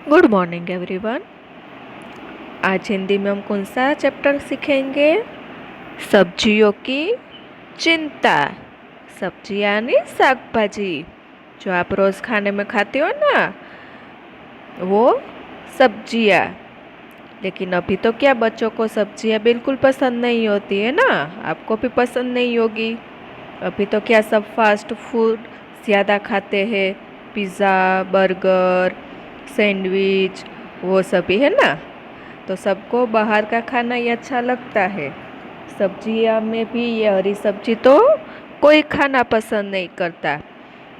Good morning everyone. आज हिंदी में हम कौन सा चैप्टर सीखेंगे? सब्जियों की चिंता। सब्जी यानी शाक भाजी जो आप रोज़ खाने में खाते हो ना, वो सब्जियाँ। लेकिन अभी तो क्या बच्चों को सब्जियाँ बिल्कुल पसंद नहीं होती है ना, आपको भी पसंद नहीं होगी। अभी तो क्या सब फास्ट फूड ज़्यादा खाते हैं, पिज़्ज़ा, बर्गर, सैंडविच, वो सभी है ना। तो सबको बाहर का खाना ही अच्छा लगता है। सब्जियाँ में भी ये हरी सब्जी तो कोई खाना पसंद नहीं करता,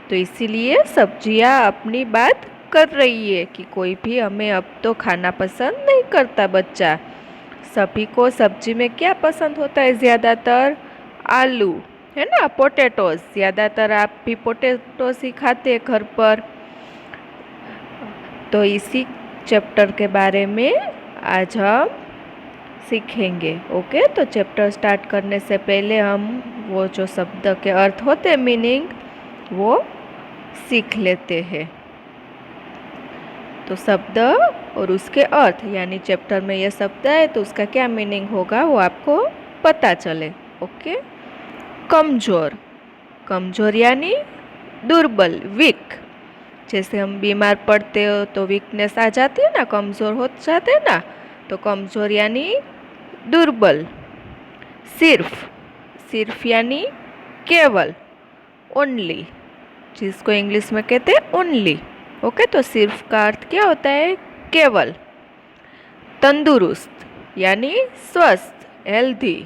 तो इसीलिए सब्जियाँ अपनी बात कर रही है कि कोई भी हमें अब तो खाना पसंद नहीं करता बच्चा। सभी को सब्जी में क्या पसंद होता है? ज़्यादातर आलू, है ना, पोटैटोज। ज़्यादातर आप भी पोटैटोज ही खाते हैं घर पर। तो इसी चैप्टर के बारे में आज हम सीखेंगे। ओके, तो चैप्टर स्टार्ट करने से पहले हम वो जो शब्द के अर्थ होते हैं, मीनिंग, वो सीख लेते हैं। तो शब्द और उसके अर्थ, यानी चैप्टर में ये शब्द है तो उसका क्या मीनिंग होगा वो आपको पता चले। ओके, कमज़ोर। कमज़ोर यानी दुर्बल, वीक। जैसे हम बीमार पड़ते हो तो वीकनेस आ जाती है ना, कमज़ोर हो जाते हैं ना, तो कमज़ोर यानी दुर्बल। सिर्फ। सिर्फ यानी केवल, ओनली, जिसको इंग्लिश में कहते हैं ओनली। ओके, तो सिर्फ का अर्थ क्या होता है? केवल। तंदुरुस्त यानी स्वस्थ, हेल्दी।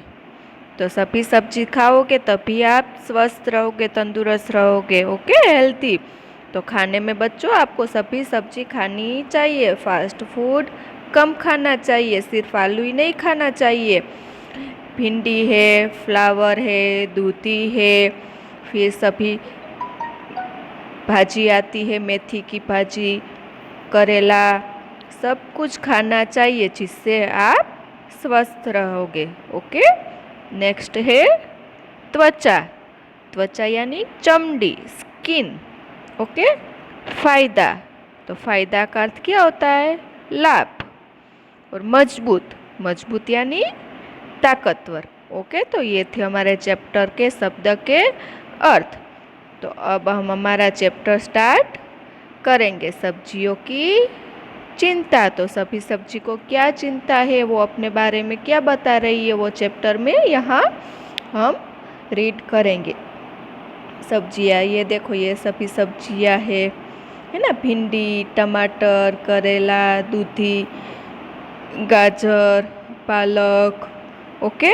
तो सभी सब्जी खाओगे तभी आप स्वस्थ रहोगे, तंदुरुस्त रहोगे। Okay, healthy. तो खाने में बच्चों आपको सभी सब्जी खानी चाहिए। फास्ट फूड कम खाना चाहिए, सिर्फ आलू ही नहीं खाना चाहिए। भिंडी है, फ्लावर है, दूधी है, फिर सभी भाजी आती है, मेथी की भाजी, करेला, सब कुछ खाना चाहिए जिससे आप स्वस्थ रहोगे। ओके, नेक्स्ट है त्वचा। त्वचा यानी चमड़ी, स्किन। ओके, फायदा। तो फायदा का अर्थ क्या होता है? लाभ। और मजबूत। मजबूत यानी ताकतवर। ओके, तो ये थे हमारे चैप्टर के शब्द के अर्थ। तो अब हम हमारा चैप्टर स्टार्ट करेंगे। सब्जियों की चिंता। तो सभी सब्जी को क्या चिंता है, वो अपने बारे में क्या बता रही है, वो चैप्टर में यहाँ हम रीड करेंगे। सब्जियाँ, ये देखो, ये सभी सब्जियाँ है ना, भिंडी, टमाटर, करेला, दूधी, गाजर, पालक। ओके,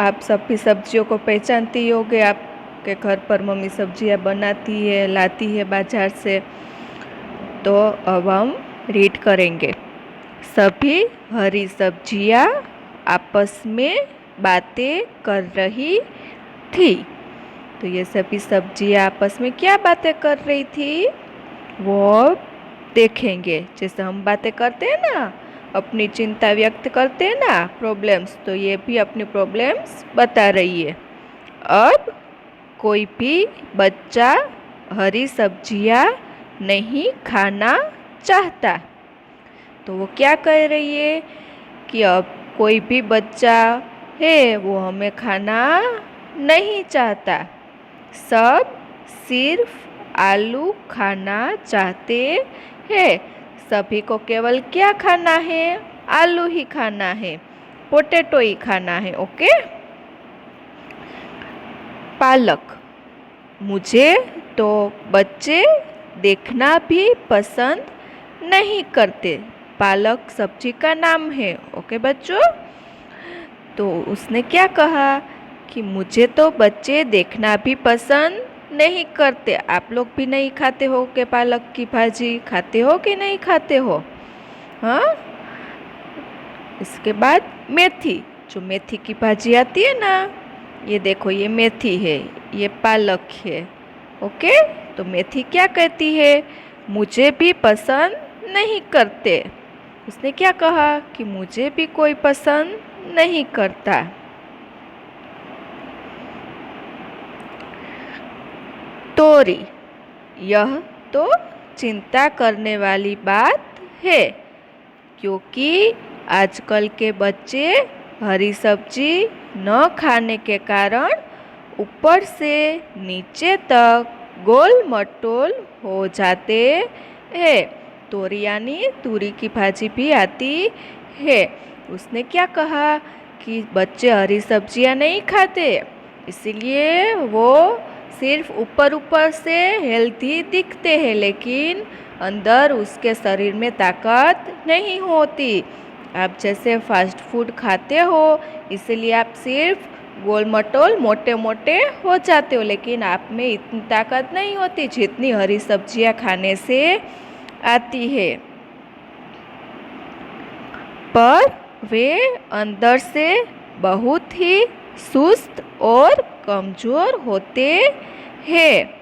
आप सभी सब्जियों को पहचानती होगे। आपके घर पर मम्मी सब्जियाँ बनाती है, लाती है बाजार से। तो अब हम रीड करेंगे। सभी हरी सब्जियाँ आपस में बातें कर रही थी। तो ये सभी सब्जियाँ आपस में क्या बातें कर रही थी वो देखेंगे। जैसे हम बातें करते हैं ना, अपनी चिंता व्यक्त करते हैं ना, प्रॉब्लम्स, तो ये भी अपनी प्रॉब्लम्स बता रही है। अब कोई भी बच्चा हरी सब्जियाँ नहीं खाना चाहता। तो वो क्या कह रही है कि अब कोई भी बच्चा है वो हमें खाना नहीं चाहता। सब सिर्फ आलू खाना चाहते हैं। सभी को केवल क्या खाना है? आलू ही खाना है, पोटैटो ही खाना है। ओके, पालक। मुझे तो बच्चे देखना भी पसंद नहीं करते। पालक सब्जी का नाम है। ओके बच्चों, तो उसने क्या कहा कि मुझे तो बच्चे देखना भी पसंद नहीं करते। आप लोग भी नहीं खाते हो कि पालक की भाजी? खाते हो कि नहीं खाते हो? हाँ। इसके बाद मेथी। जो मेथी की भाजी आती है ना, ये देखो, ये मेथी है, ये पालक है। ओके, तो मेथी क्या कहती है? मुझे भी पसंद नहीं करते। उसने क्या कहा कि मुझे भी कोई पसंद नहीं करता। तोरी। यह तो चिंता करने वाली बात है, क्योंकि आजकल के बच्चे हरी सब्जी न खाने के कारण ऊपर से नीचे तक गोल मटोल हो जाते हैं। तोरी यानी तूरी की भाजी भी आती है। उसने क्या कहा कि बच्चे हरी सब्जियां नहीं खाते, इसलिए वो सिर्फ ऊपर ऊपर से हेल्थी दिखते हैं, लेकिन अंदर उसके शरीर में ताकत नहीं होती। आप जैसे फास्ट फूड खाते हो, इसलिए आप सिर्फ गोल मटोल मोटे मोटे हो जाते हो, लेकिन आप में इतनी ताकत नहीं होती जितनी हरी सब्जियां खाने से आती है। पर वे अंदर से बहुत ही सुस्त और कमज़ोर होते हैं।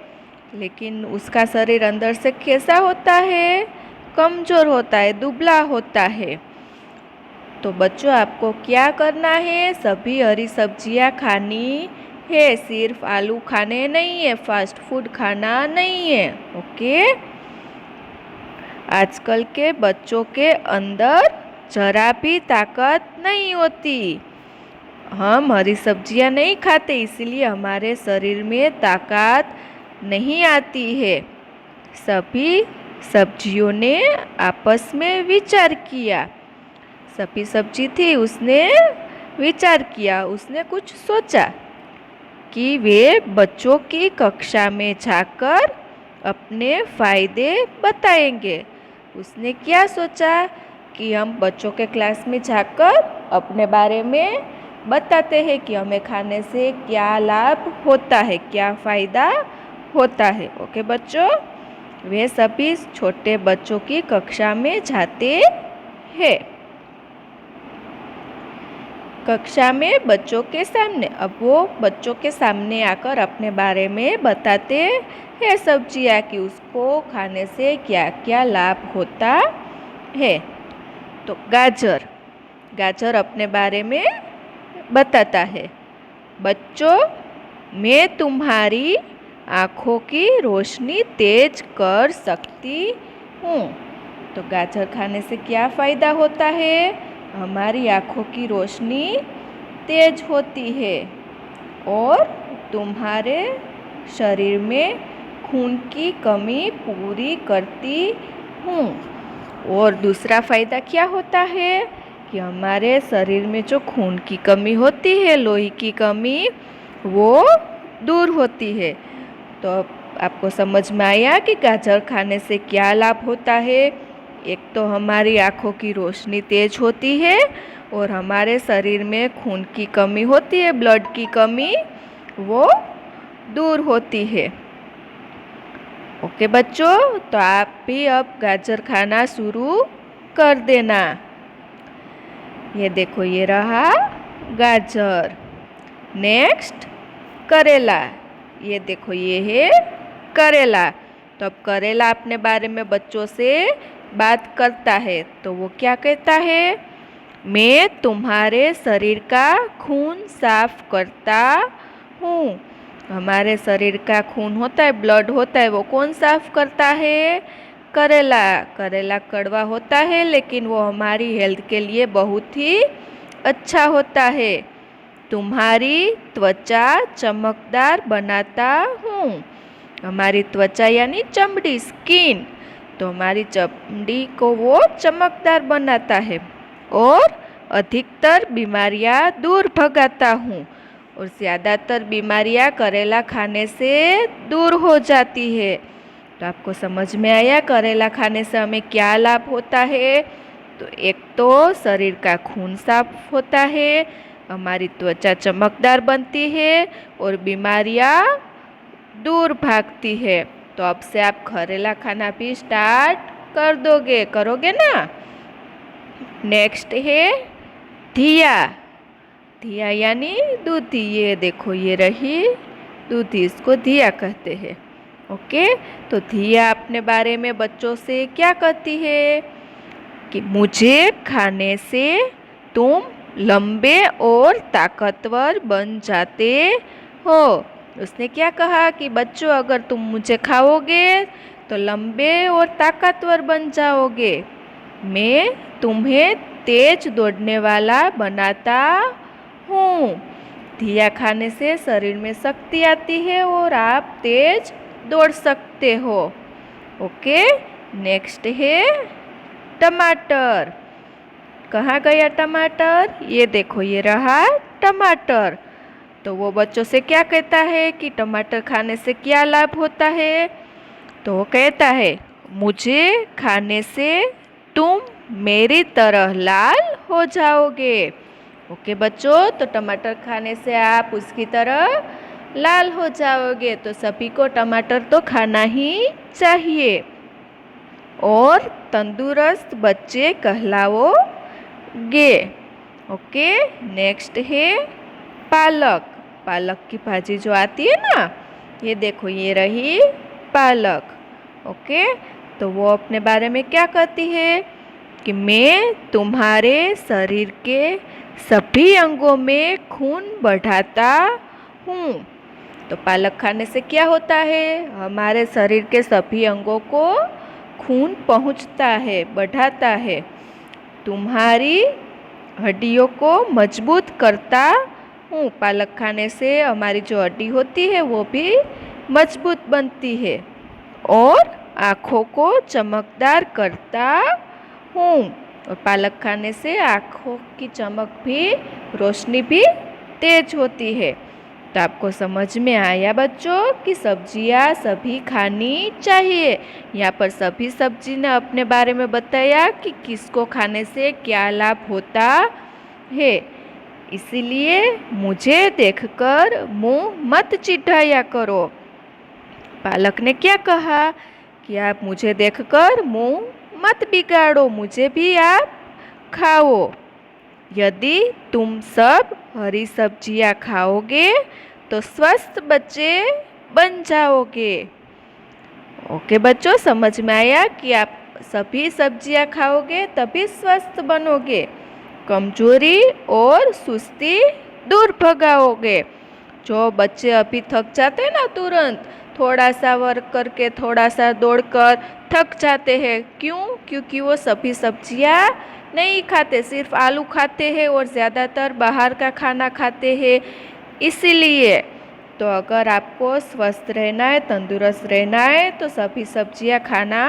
लेकिन उसका शरीर अंदर से कैसा होता है? कमज़ोर होता है, दुबला होता है। तो बच्चों, आपको क्या करना है? सभी हरी सब्जियां खानी है, सिर्फ आलू खाने नहीं है, फास्ट फूड खाना नहीं है। ओके? आजकल के बच्चों के अंदर जरा भी ताकत नहीं होती। हम हरी सब्जियां नहीं खाते, इसलिए हमारे शरीर में ताकत नहीं आती है। सभी सब्जियों ने आपस में विचार किया। सभी सब्जी थी, उसने विचार किया, उसने कुछ सोचा कि वे बच्चों की कक्षा में जाकर अपने फ़ायदे बताएंगे। उसने क्या सोचा कि हम बच्चों के क्लास में जाकर अपने बारे में बताते हैं कि हमें खाने से क्या लाभ होता है, क्या फ़ायदा होता है। ओके बच्चों, वे सभी छोटे बच्चों की कक्षा में जाते हैं। कक्षा में बच्चों के सामने, अब वो बच्चों के सामने आकर अपने बारे में बताते हैं सब्जियाँ कि उसको खाने से क्या क्या लाभ होता है। तो गाजर अपने बारे में बताता है। बच्चों, मैं तुम्हारी आँखों की रोशनी तेज कर सकती हूँ। तो गाजर खाने से क्या फ़ायदा होता है? हमारी आँखों की रोशनी तेज होती है और तुम्हारे शरीर में खून की कमी पूरी करती हूँ। और दूसरा फ़ायदा क्या होता है कि हमारे शरीर में जो खून की कमी होती है, लोहे की कमी, वो दूर होती है। तो आपको समझ में आया कि गाजर खाने से क्या लाभ होता है? एक तो हमारी आँखों की रोशनी तेज होती है और हमारे शरीर में खून की कमी होती है, ब्लड की कमी, वो दूर होती है। ओके बच्चों, तो आप भी अब गाजर खाना शुरू कर देना। ये देखो, ये रहा गाजर। नेक्स्ट करेला। ये देखो, ये है करेला। तो अब करेला अपने बारे में बच्चों से बात करता है, तो वो क्या कहता है? मैं तुम्हारे शरीर का खून साफ करता हूँ। हमारे शरीर का खून होता है, ब्लड होता है, वो कौन साफ करता है? करेला। करेला कड़वा होता है, लेकिन वो हमारी हेल्थ के लिए बहुत ही अच्छा होता है। तुम्हारी त्वचा चमकदार बनाता हूँ। हमारी त्वचा यानी चमड़ी, स्किन, तो हमारी चमड़ी को वो चमकदार बनाता है और अधिकतर बीमारियां दूर भगाता हूँ। और ज़्यादातर बीमारियां करेला खाने से दूर हो जाती है। तो आपको समझ में आया करेला खाने से हमें क्या लाभ होता है? तो एक तो शरीर का खून साफ होता है, हमारी त्वचा चमकदार बनती है और बीमारियां दूर भागती है। तो अब से आप करेला खाना भी स्टार्ट कर दोगे, करोगे ना? नेक्स्ट है घिया। घिया यानी दूधी। ये देखो, ये रही दूधी, इसको घिया कहते हैं। ओके, तो घिया अपने बारे में बच्चों से क्या कहती है कि मुझे खाने से तुम लंबे और ताकतवर बन जाते हो। उसने क्या कहा कि बच्चों, अगर तुम मुझे खाओगे तो लंबे और ताकतवर बन जाओगे। मैं तुम्हें तेज दौड़ने वाला बनाता हूँ। घिया खाने से शरीर में शक्ति आती है और आप तेज दौड़ सकते हो। ओके, नेक्स्ट है टमाटर। कहाँ गया टमाटर? ये देखो, ये रहा टमाटर। तो वो बच्चों से क्या कहता है कि टमाटर खाने से क्या लाभ होता है? तो वो कहता है, मुझे खाने से तुम मेरी तरह लाल हो जाओगे। ओके बच्चों, तो टमाटर खाने से आप उसकी तरह लाल हो जाओगे। तो सभी को टमाटर तो खाना ही चाहिए और तंदुरुस्त बच्चे कहलाओगे। ओके, नेक्स्ट है पालक। पालक की भाजी जो आती है ना, ये देखो, ये रही पालक। ओके, तो वो अपने बारे में क्या कहती है कि मैं तुम्हारे शरीर के सभी अंगों में खून बढ़ाता हूँ। तो पालक खाने से क्या होता है? हमारे शरीर के सभी अंगों को खून पहुँचता है, बढ़ाता है। तुम्हारी हड्डियों को मजबूत करता हूँ। पालक खाने से हमारी जो हड्डी होती है वो भी मजबूत बनती है और आँखों को चमकदार करता हूँ। और पालक खाने से आँखों की चमक भी, रोशनी भी तेज होती है। तो आपको समझ में आया बच्चों कि सब्जियां सभी खानी चाहिए। यहाँ पर सभी सब्जी ने अपने बारे में बताया कि किसको खाने से क्या लाभ होता है। इसीलिए मुझे देखकर मुंह मत चिढ़ाया करो। पालक ने क्या कहा कि आप मुझे देखकर मुंह मत बिगाड़ो, मुझे भी आप खाओ। यदि तुम सब हरी सब्जियां खाओगे तो स्वस्थ बच्चे बन जाओगे। ओके बच्चों, समझ में आया कि आप सभी सब्जियां खाओगे तभी स्वस्थ बनोगे। कमजोरी और सुस्ती दूर भगाओगे। जो बच्चे अभी थक जाते हैं ना, तुरंत थोड़ा सा वर्क करके, थोड़ा सा दौड़कर थक जाते हैं। क्यों? क्योंकि वो सभी सब्जियां नहीं खाते, सिर्फ आलू खाते हैं और ज़्यादातर बाहर का खाना खाते हैं। इसीलिए तो अगर आपको स्वस्थ रहना है, तंदुरुस्त रहना है, तो सभी सब्जियां खाना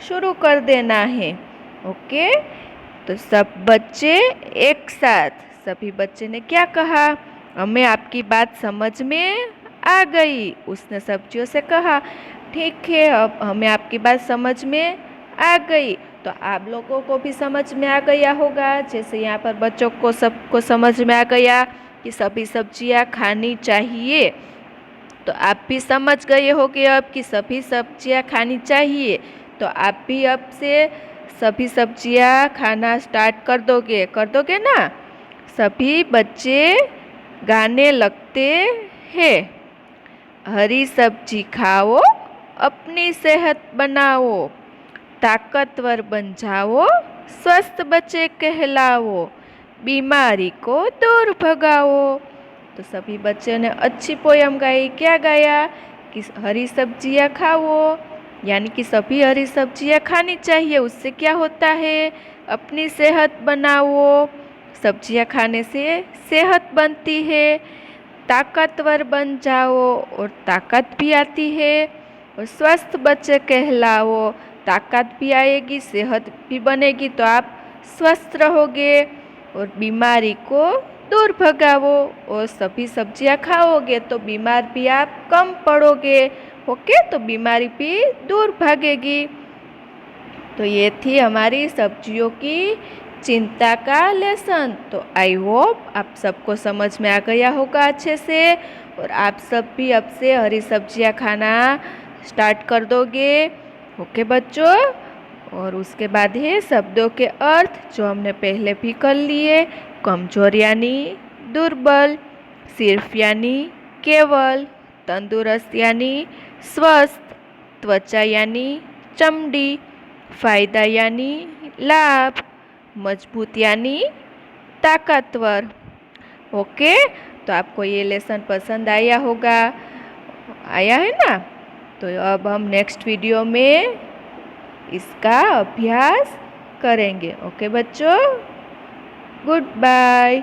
शुरू कर देना है। ओके, तो सब बच्चे एक साथ, सभी बच्चे ने क्या कहा? हमें आपकी बात समझ में आ गई। उसने सब्जियों से कहा, ठीक है, अब हमें आपकी बात समझ में आ गई। तो आप लोगों को भी समझ में आ गया होगा, जैसे यहाँ पर बच्चों को सबको समझ में आ गया कि सभी सब्जियाँ खानी चाहिए। तो आप भी समझ गए होंगे अब कि सभी सब्जियाँ खानी चाहिए। तो आप भी अब से सभी सब्जियाँ खाना स्टार्ट कर दोगे ना? सभी बच्चे गाने लगते हैं, हरी सब्जी खाओ, अपनी सेहत बनाओ, ताकतवर बन जाओ, स्वस्थ बच्चे कहलाओ, बीमारी को दूर भगाओ। तो सभी बच्चों ने अच्छी पोयम गाई। क्या गाया? कि हरी सब्जियाँ खाओ, यानी कि सभी हरी सब्जियाँ खानी चाहिए। उससे क्या होता है? अपनी सेहत बनाओ। सब्जियाँ खाने से सेहत बनती है। ताकतवर बन जाओ और ताकत भी आती है। और स्वस्थ बच्चे कहलाओ, ताकत भी आएगी, सेहत भी बनेगी, तो आप स्वस्थ रहोगे और बीमारी को दूर भगाओ। और सभी सब्जियां खाओगे तो बीमार भी आप कम पड़ोगे। ओके, तो बीमारी भी दूर भागेगी। तो ये थी हमारी सब्जियों की चिंता का लेसन। तो आई होप आप सबको समझ में आ गया होगा अच्छे से, और आप सब भी अब से हरी सब्जियां खाना स्टार्ट कर दोगे। ओके बच्चों, और उसके बाद है शब्दों के अर्थ, जो हमने पहले भी कर लिए। कमजोर यानी दुर्बल, सिर्फ यानी केवल, तंदुरुस्त यानी स्वस्थ, त्वचा यानी चमड़ी, फायदा यानी लाभ, मजबूत यानी ताकतवर। ओके, तो आपको ये लेसन पसंद आया होगा, आया है ना? तो अब हम नेक्स्ट वीडियो में इसका अभ्यास करेंगे। ओके बच्चों, गुड बाय।